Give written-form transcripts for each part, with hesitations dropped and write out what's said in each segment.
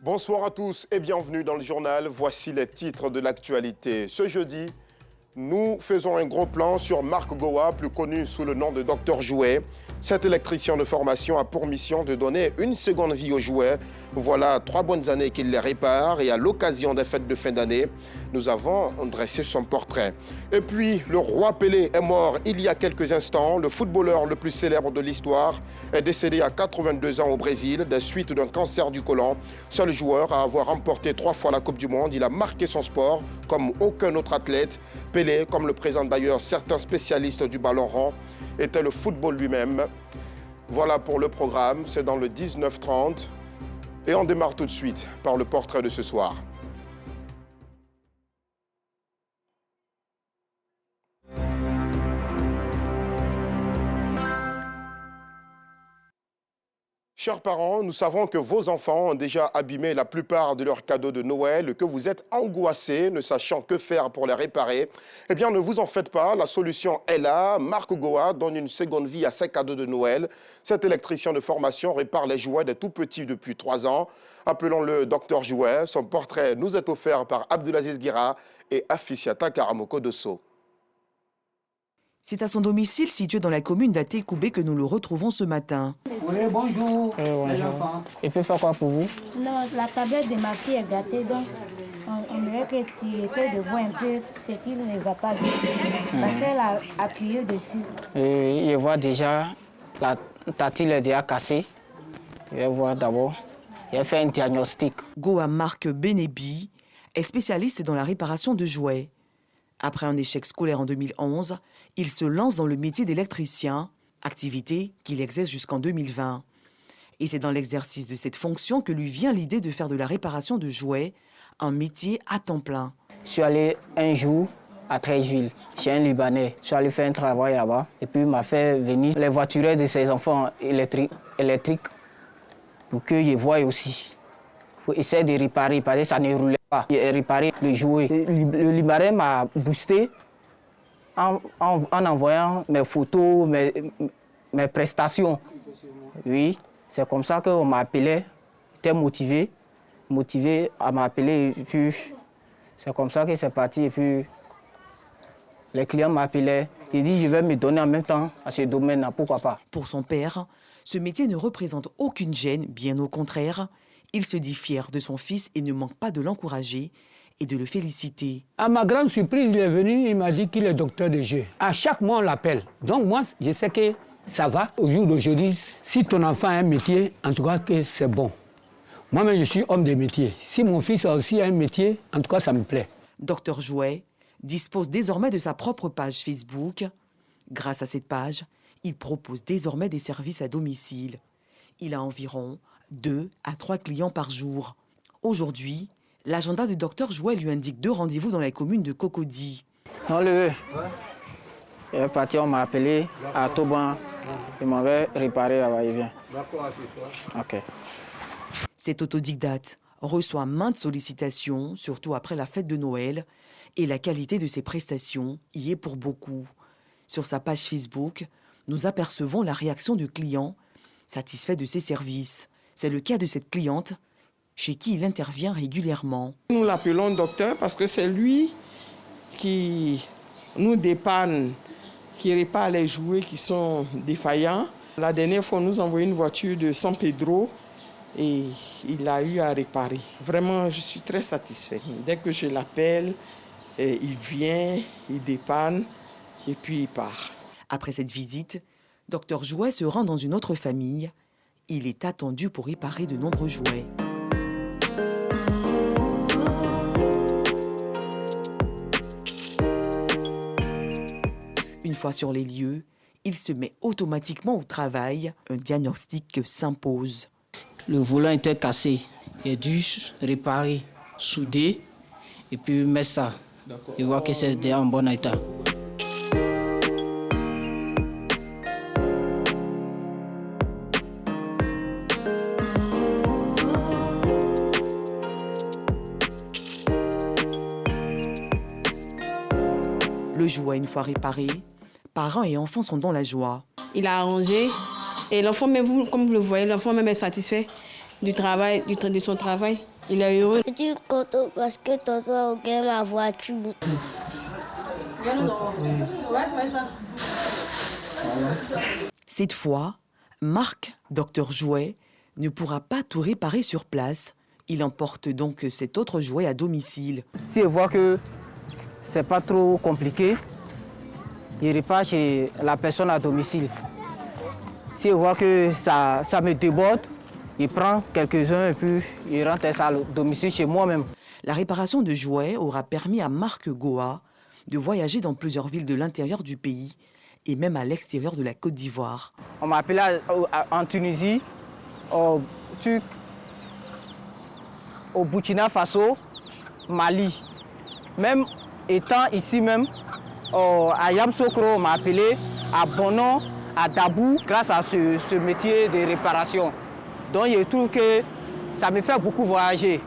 Bonsoir à tous et bienvenue dans le journal. Voici les titres de l'actualité. Ce jeudi, nous faisons un gros plan sur Marc Gowa, plus connu sous le nom de Dr Jouet. Cet électricien de formation a pour mission de donner une seconde vie aux jouets. Voilà 3 bonnes années qu'il les répare et à l'occasion des fêtes de fin d'année, nous avons dressé son portrait. Et puis, le roi Pelé est mort il y a quelques instants. Le footballeur le plus célèbre de l'histoire est décédé à 82 ans au Brésil des suites d'un cancer du côlon. Seul joueur à avoir remporté 3 fois la Coupe du Monde, il a marqué son sport comme aucun autre athlète. Pelé, comme le présentent d'ailleurs certains spécialistes du ballon rond, était le football lui-même. Voilà pour le programme, c'est dans le 19h30. Et on démarre tout de suite par le portrait de ce soir. Chers parents, nous savons que vos enfants ont déjà abîmé la plupart de leurs cadeaux de Noël, que vous êtes angoissés, ne sachant que faire pour les réparer. Eh bien, ne vous en faites pas, la solution est là. Marc Gowa donne une seconde vie à ses cadeaux de Noël. Cet électricien de formation répare les jouets des tout-petits depuis 3 ans. Appelons-le Dr Jouet. Son portrait nous est offert par Abdulaziz Guira et Afisiata Karamoko Dosso. C'est à son domicile situé dans la commune d'Até-Koubé que nous le retrouvons ce matin. Oui, bonjour. Les enfants. Il peut faire quoi pour vous? Non, la tablette de ma fille est gâtée, donc on dirait que tu essaies de voir un peu ce qu'il ne va pas bien. Parce qu'elle a appuyé dessus. Et je vois déjà la tatille est déjà cassée. Je vais voir d'abord. Je vais faire un diagnostic. Gowa Marc Benebi est spécialiste dans la réparation de jouets. Après un échec scolaire en 2011, il se lance dans le métier d'électricien, activité qu'il exerce jusqu'en 2020. Et c'est dans l'exercice de cette fonction que lui vient l'idée de faire de la réparation de jouets un métier à temps plein. Je suis allé un jour à Treichville, chez un Libanais. Je suis allé faire un travail là-bas. Et puis il m'a fait venir les voitures de ses enfants électriques pour qu'ils voient aussi. Pour essayer de réparer, parce que ça ne roulait pas. J'ai réparé le jouet. Le Libanais m'a boosté en envoyant mes photos, mes prestations. Oui, c'est comme ça qu'on m'a appelé. J'étais motivé à m'appeler. Et puis, c'est comme ça que c'est parti. Et puis, les clients m'appelaient. Ils disent, je vais me donner en même temps à ce domaine-là, pourquoi pas. Pour son père, ce métier ne représente aucune gêne, bien au contraire. Il se dit fier de son fils et ne manque pas de l'encourager et de le féliciter. À ma grande surprise, il est venu, il m'a dit qu'il est docteur de jeu. À chaque mois, on l'appelle. Donc moi, je sais que ça va. Au jour d'aujourd'hui, si ton enfant a un métier, en tout cas que c'est bon. Moi-même, je suis homme de métier. Si mon fils a aussi un métier, en tout cas, ça me plaît. Dr Jouet dispose désormais de sa propre page Facebook. Grâce à cette page, il propose désormais des services à domicile. Il a environ 2 à 3 clients par jour. Aujourd'hui, l'agenda de Dr Jouet lui indique 2 rendez-vous dans la commune de Cocody. Non, le il est parti, on m'a appelé à Toban. Il m'avait réparé là-bas, il vient. D'accord, c'est toi. OK. Cet autodidacte reçoit maintes sollicitations, surtout après la fête de Noël, et la qualité de ses prestations y est pour beaucoup. Sur sa page Facebook, nous apercevons la réaction de clients satisfaits de ses services. C'est le cas de cette cliente chez qui il intervient régulièrement. Nous l'appelons docteur parce que c'est lui qui nous dépanne, qui répare les jouets qui sont défaillants. La dernière fois, on nous a envoyé une voiture de San Pedro et il a eu à réparer. Vraiment, je suis très satisfait. Dès que je l'appelle, il vient, il dépanne et puis il part. Après cette visite, Dr Jouet se rend dans une autre famille. Il est attendu pour réparer de nombreux jouets. Une fois sur les lieux, il se met automatiquement au travail. Un diagnostic s'impose. Le volant était cassé. J'ai dû réparer, souder et puis mettre ça. Et voir que c'est déjà en bon état. Le jouet, une fois réparé, parents et enfants sont dans la joie. Il a arrangé et l'enfant, même vous, comme vous le voyez, l'enfant même est satisfait du travail, de son travail. Il est heureux. Je suis content parce que tonton a gagné ma voiture. Cette fois, Marc, docteur Jouet, ne pourra pas tout réparer sur place. Il emporte donc cet autre jouet à domicile. Si je vois que c'est pas trop compliqué, il repart chez la personne à domicile. Si je vois que ça me déborde, il prend quelques-uns et puis il rentre ça à domicile chez moi-même. La réparation de jouets aura permis à Marc Goa de voyager dans plusieurs villes de l'intérieur du pays et même à l'extérieur de la Côte d'Ivoire. On m'a appelé en Tunisie, au Burkina Faso, Mali. Même étant ici même, à Yamoussoukro, on m'a appelé à Bonon, à Dabou, grâce à ce métier de réparation. Donc je trouve que ça me fait beaucoup voyager.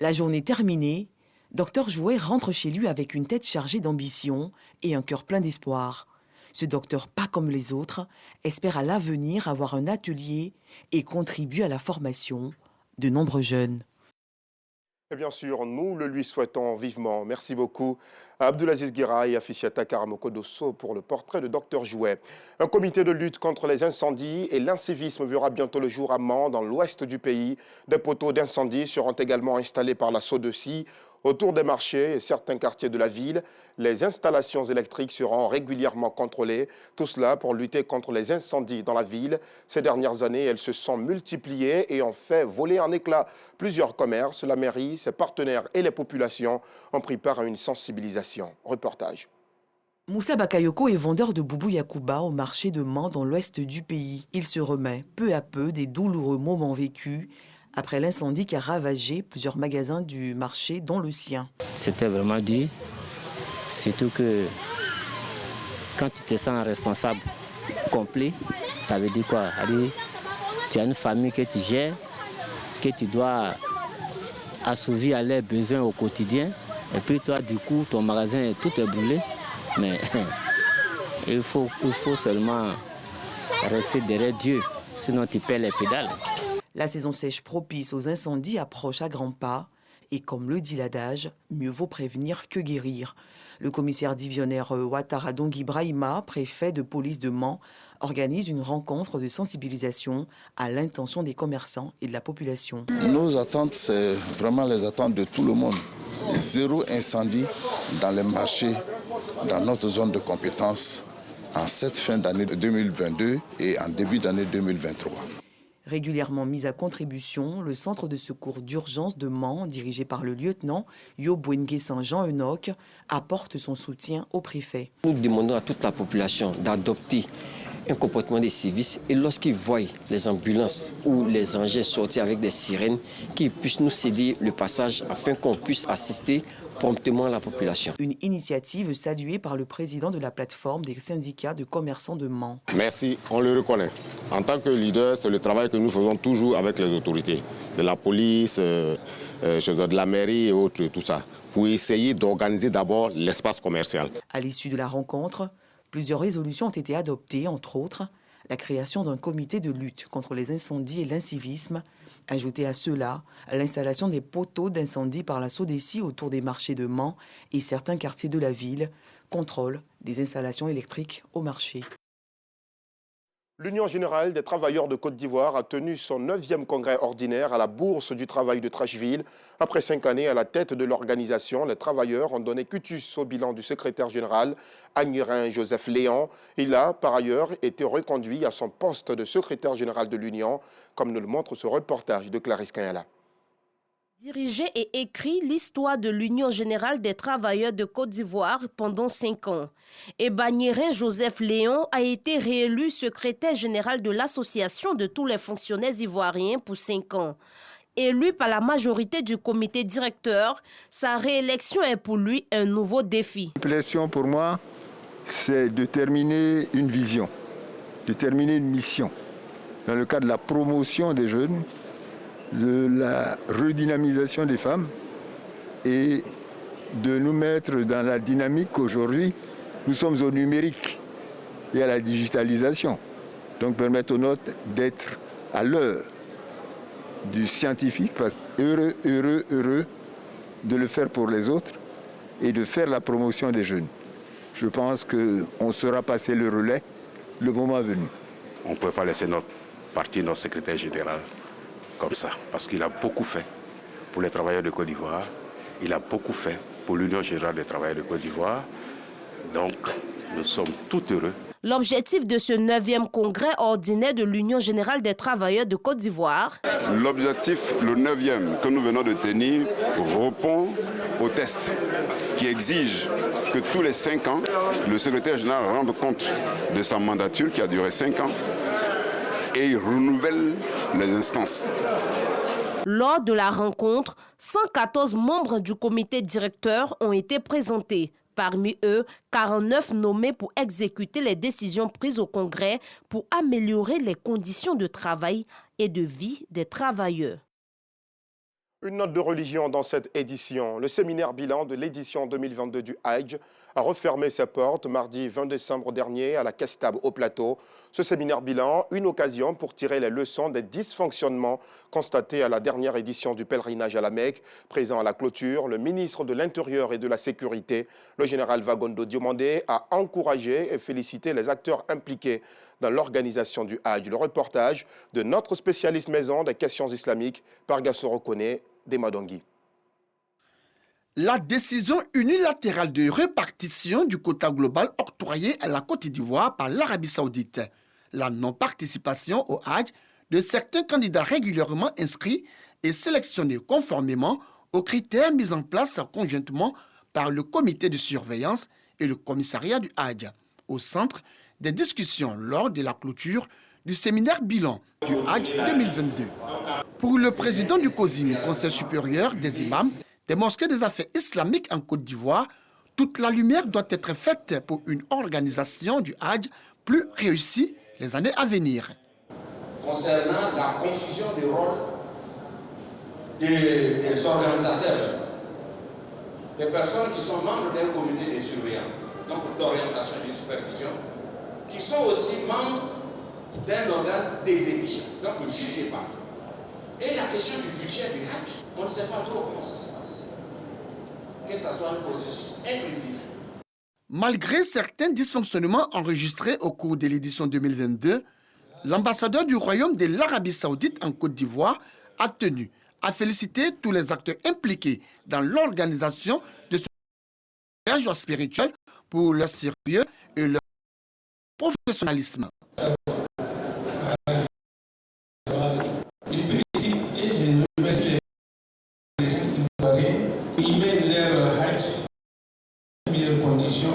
La journée terminée, Docteur Jouet rentre chez lui avec une tête chargée d'ambition et un cœur plein d'espoir. Ce docteur, pas comme les autres, espère à l'avenir avoir un atelier et contribuer à la formation de nombreux jeunes. Et bien sûr, nous le lui souhaitons vivement. Merci beaucoup à Abdulaziz Guira et à Fichiata Karamoko Dosso pour le portrait de Docteur Jouet. Un comité de lutte contre les incendies et l'incivisme verra bientôt le jour à Mans, dans l'ouest du pays. Des poteaux d'incendie seront également installés par la SODECI autour des marchés et certains quartiers de la ville. Les installations électriques seront régulièrement contrôlées. Tout cela pour lutter contre les incendies dans la ville. Ces dernières années, elles se sont multipliées et ont fait voler en éclats plusieurs commerces. La mairie, ses partenaires et les populations ont pris part à une sensibilisation. Reportage. Moussa Bakayoko est vendeur de boubou Yakuba au marché de Mans dans l'ouest du pays. Il se remet peu à peu des douloureux moments vécus après l'incendie qui a ravagé plusieurs magasins du marché, dont le sien. C'était vraiment dur, surtout que quand tu te sens responsable complet, ça veut dire quoi? Tu as une famille que tu gères, que tu dois assouvir à leurs besoins au quotidien, et puis toi, du coup, ton magasin, tout est brûlé. Mais il faut seulement rester derrière Dieu, sinon tu perds les pédales. La saison sèche propice aux incendies approche à grands pas et comme le dit l'adage, mieux vaut prévenir que guérir. Le commissaire divisionnaire Ouattara Dongui Brahima, préfet de police de Mans, organise une rencontre de sensibilisation à l'intention des commerçants et de la population. Nos attentes, c'est vraiment les attentes de tout le monde. Zéro incendie dans les marchés, dans notre zone de compétence, en cette fin d'année 2022 et en début d'année 2023. Régulièrement mis à contribution, le centre de secours d'urgence de Mans, dirigé par le lieutenant Yobouengue Saint-Jean-Enoch, apporte son soutien au préfet. Nous demandons à toute la population d'adopter un comportement de service et lorsqu'ils voient les ambulances ou les engins sortir avec des sirènes, qu'ils puissent nous céder le passage afin qu'on puisse assister promptement la population. Une initiative saluée par le président de la plateforme des syndicats de commerçants de Mans. Merci, on le reconnaît. En tant que leader, c'est le travail que nous faisons toujours avec les autorités, de la police, de la mairie et autres, tout ça, pour essayer d'organiser d'abord l'espace commercial. À l'issue de la rencontre, plusieurs résolutions ont été adoptées, entre autres, la création d'un comité de lutte contre les incendies et l'incivisme. Ajouté à cela, l'installation des poteaux d'incendie par la SODECI autour des marchés de Mans et certains quartiers de la ville, contrôle des installations électriques au marché. L'Union générale des travailleurs de Côte d'Ivoire a tenu son 9e congrès ordinaire à la Bourse du travail de Trashville. Après 5 années à la tête de l'organisation, les travailleurs ont donné cutus au bilan du secrétaire général, Agnerin Joseph Léon. Il a, par ailleurs, été reconduit à son poste de secrétaire général de l'Union, comme nous le montre ce reportage de Clarisse Kanyala. Dirigé et écrit l'histoire de l'Union générale des travailleurs de Côte d'Ivoire pendant 5 ans. Et Agnerin Joseph Léon a été réélu secrétaire général de l'association de tous les fonctionnaires ivoiriens pour 5 ans. Élu par la majorité du comité directeur, sa réélection est pour lui un nouveau défi. La pression pour moi, c'est de terminer une vision, de terminer une mission. Dans le cadre de la promotion des jeunes, de la redynamisation des femmes et de nous mettre dans la dynamique qu'aujourd'hui, nous sommes au numérique et à la digitalisation. Donc permettre aux nôtres d'être à l'heure du scientifique, parce que heureux de le faire pour les autres et de faire la promotion des jeunes. Je pense qu'on sera passé le relais le moment venu. On ne peut pas laisser notre parti, notre secrétaire général comme ça, parce qu'il a beaucoup fait pour les travailleurs de Côte d'Ivoire, il a beaucoup fait pour l'Union générale des travailleurs de Côte d'Ivoire. Donc, nous sommes tout heureux. L'objectif de ce 9e congrès ordinaire de l'Union générale des travailleurs de Côte d'Ivoire. L'objectif, le 9e que nous venons de tenir, répond au test qui exige que tous les 5 ans, le secrétaire général rende compte de sa mandature qui a duré 5 ans et il renouvelle les instances. Lors de la rencontre, 114 membres du comité directeur ont été présentés. Parmi eux, 49 nommés pour exécuter les décisions prises au Congrès pour améliorer les conditions de travail et de vie des travailleurs. Une note de religion dans cette édition. Le séminaire bilan de l'édition 2022 du Hajj a refermé ses portes mardi 20 décembre dernier à la Kestab au Plateau. Ce séminaire bilan, une occasion pour tirer les leçons des dysfonctionnements constatés à la dernière édition du pèlerinage à la Mecque. Présent à la clôture, le ministre de l'Intérieur et de la Sécurité, le général Wagondo Diomandé, a encouragé et félicité les acteurs impliqués dans l'organisation du Hajj. Le reportage de notre spécialiste maison des questions islamiques, Pargassoro Kone, Demadongui. La décision unilatérale de répartition du quota global octroyé à la Côte d'Ivoire par l'Arabie Saoudite, la non-participation au Hajj de certains candidats régulièrement inscrits et sélectionnés conformément aux critères mis en place conjointement par le comité de surveillance et le commissariat du Hajj, au centre des discussions lors de la clôture du séminaire bilan du Hajj 2022. Pour le président du COSIM, Conseil supérieur des imams, des mosquées des affaires islamiques en Côte d'Ivoire, toute la lumière doit être faite pour une organisation du Hajj plus réussie les années à venir. Concernant la confusion des rôles des organisateurs, des personnes qui sont membres d'un comité de surveillance, donc d'orientation et de supervision, qui sont aussi membres d'un organe d'exécution, donc juge et partie. Et la question du budget du Hajj, on ne sait pas trop comment ça se passe. Que ce soit un processus inclusif. Malgré certains dysfonctionnements enregistrés au cours de l'édition 2022, l'ambassadeur du Royaume de l'Arabie Saoudite en Côte d'Ivoire a tenu à féliciter tous les acteurs impliqués dans l'organisation de ce voyage spirituel pour leur sérieux et leur professionnalisme. Ils mènent leur Hajj dans les meilleures conditions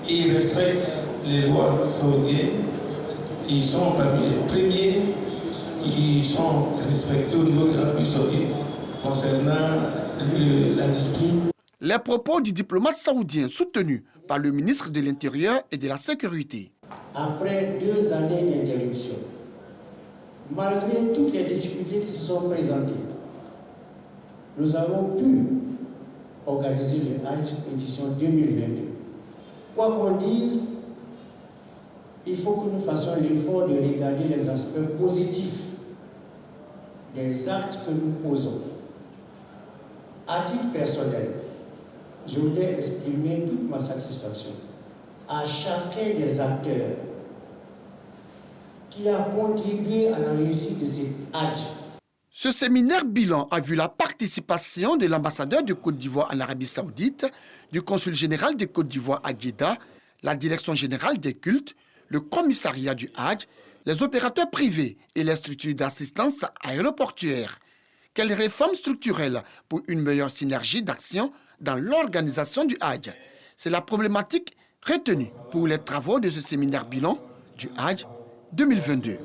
et ils respectent les lois saoudiennes. Ils sont parmi les premiers qui sont respectés au niveau de l'Arabie saoudite concernant la discipline. Les propos du diplomate saoudien soutenus par le ministre de l'Intérieur et de la Sécurité. Après 2 années d'interruption, malgré toutes les difficultés qui se sont présentées, nous avons pu organiser le Hajj édition 2022. Quoi qu'on dise, il faut que nous fassions l'effort de regarder les aspects positifs des actes que nous posons. À titre personnel, je voudrais exprimer toute ma satisfaction à chacun des acteurs qui a contribué à la réussite de cet Hajj. Ce séminaire bilan a vu la participation de l'ambassadeur de Côte d'Ivoire en Arabie Saoudite, du consul général de Côte d'Ivoire à Guéda, la direction générale des cultes, le commissariat du Hajj, les opérateurs privés et les structures d'assistance aéroportuaire. Quelles réformes structurelles pour une meilleure synergie d'action dans l'organisation du Hajj? C'est la problématique retenue pour les travaux de ce séminaire bilan du Hajj 2022.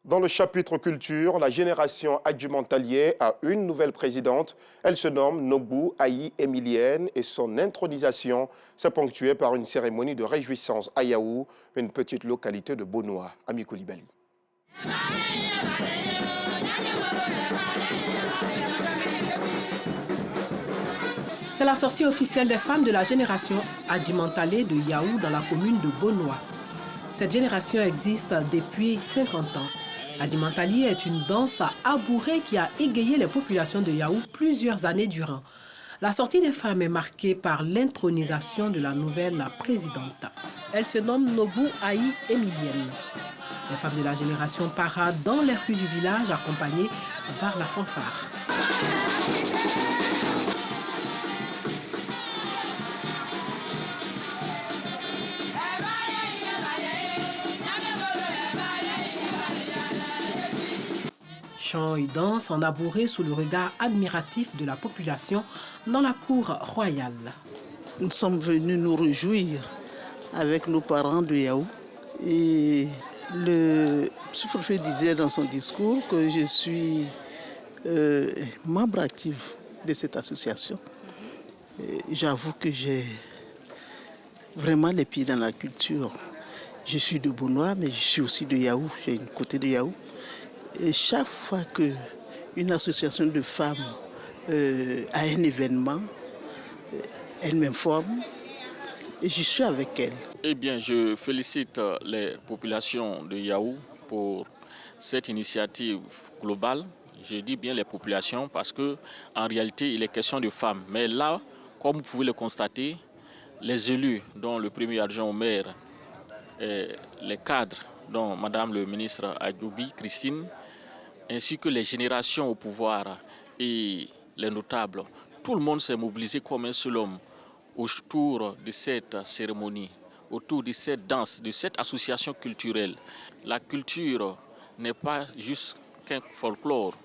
Dans le chapitre culture, la génération Hadjimentalier a une nouvelle présidente. Elle se nomme Nobou Aïe Emilienne et son intronisation s'est ponctuée par une cérémonie de réjouissance à Yaou, une petite localité de Bonoa, Ami Koulibaly. C'est la sortie officielle des femmes de la génération Hadjimentalier de Yaou dans la commune de Bonoa. Cette génération existe depuis 50 ans. Adimantali est une danse abourée qui a égayé les populations de Yahou plusieurs années durant. La sortie des femmes est marquée par l'intronisation de la nouvelle présidente. Elle se nomme Nobu Aïe Emilienne. Les femmes de la génération paradent dans les rues du village accompagnées par la fanfare. Chants et danses en abouré sous le regard admiratif de la population dans la cour royale. Nous sommes venus nous réjouir avec nos parents de Yahou. Et le sous-préfet disait dans son discours que je suis membre actif de cette association. J'avoue que j'ai vraiment les pieds dans la culture. Je suis de Bounois, mais je suis aussi de Yahou, j'ai une côté de Yahou. Et chaque fois qu'une association de femmes a un événement, elle m'informe et je suis avec elle. Eh bien, je félicite les populations de Yahou pour cette initiative globale. Je dis bien les populations parce qu'en réalité, il est question de femmes. Mais là, comme vous pouvez le constater, les élus, dont le premier adjoint au maire, les cadres, dont Madame le ministre Adjoubi, Christine, ainsi que les générations au pouvoir et les notables, tout le monde s'est mobilisé comme un seul homme autour de cette cérémonie, autour de cette danse, de cette association culturelle. La culture n'est pas juste qu'un folklore.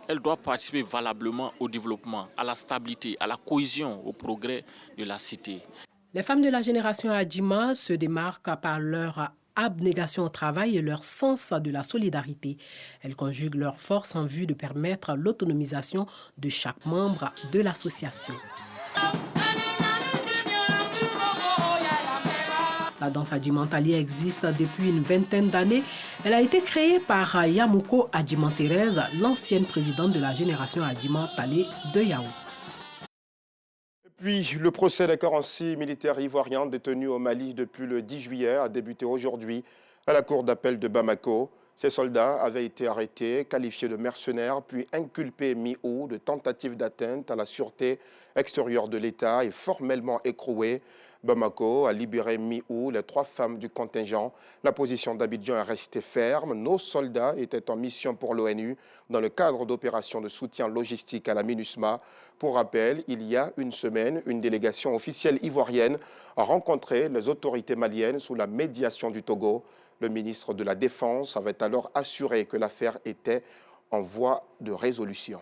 Elle doit participer valablement au développement, à la stabilité, à la cohésion, au progrès de la cité. Les femmes de la génération Adjima se démarquent par leur abnégation au travail et leur sens de la solidarité. Elles conjuguent leurs forces en vue de permettre l'autonomisation de chaque membre de l'association. La danse Adjimantali existe depuis une vingtaine d'années. Elle a été créée par Yamuko Adjimanterez, l'ancienne présidente de la génération Adjimantali de Yahou. Puis, le procès des 46 militaires ivoiriens détenus au Mali depuis le 10 juillet a débuté aujourd'hui à la cour d'appel de Bamako. Ces soldats avaient été arrêtés, qualifiés de mercenaires, puis inculpés mi-août de tentative d'atteinte à la sûreté extérieure de l'État et formellement écroués. Bamako a libéré mi-août les 3 femmes du contingent. La position d'Abidjan est restée ferme. Nos soldats étaient en mission pour l'ONU dans le cadre d'opérations de soutien logistique à la MINUSMA. Pour rappel, il y a une semaine, une délégation officielle ivoirienne a rencontré les autorités maliennes sous la médiation du Togo. Le ministre de la Défense avait alors assuré que l'affaire était en voie de résolution.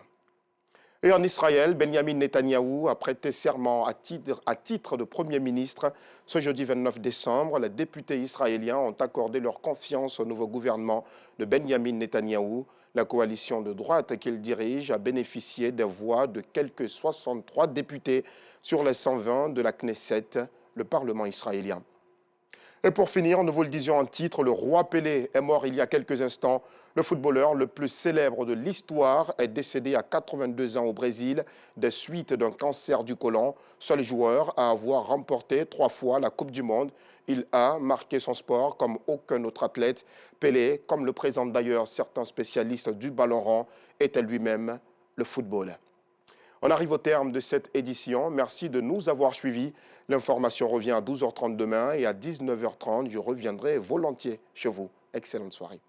Et en Israël, Benjamin Netanyahou a prêté serment à titre de Premier ministre. Ce jeudi 29 décembre, les députés israéliens ont accordé leur confiance au nouveau gouvernement de Benjamin Netanyahou. La coalition de droite qu'il dirige a bénéficié des voix de quelques 63 députés sur les 120 de la Knesset, le Parlement israélien. Et pour finir, nous vous le disions en titre, le roi Pelé est mort il y a quelques instants. Le footballeur le plus célèbre de l'histoire est décédé à 82 ans au Brésil des suites d'un cancer du côlon. Seul joueur à avoir remporté 3 fois la Coupe du Monde. Il a marqué son sport comme aucun autre athlète. Pelé, comme le présentent d'ailleurs certains spécialistes du ballon rond, était lui-même le football. On arrive au terme de cette édition. Merci de nous avoir suivis. L'information revient à 12h30 demain et à 19h30, je reviendrai volontiers chez vous. Excellente soirée.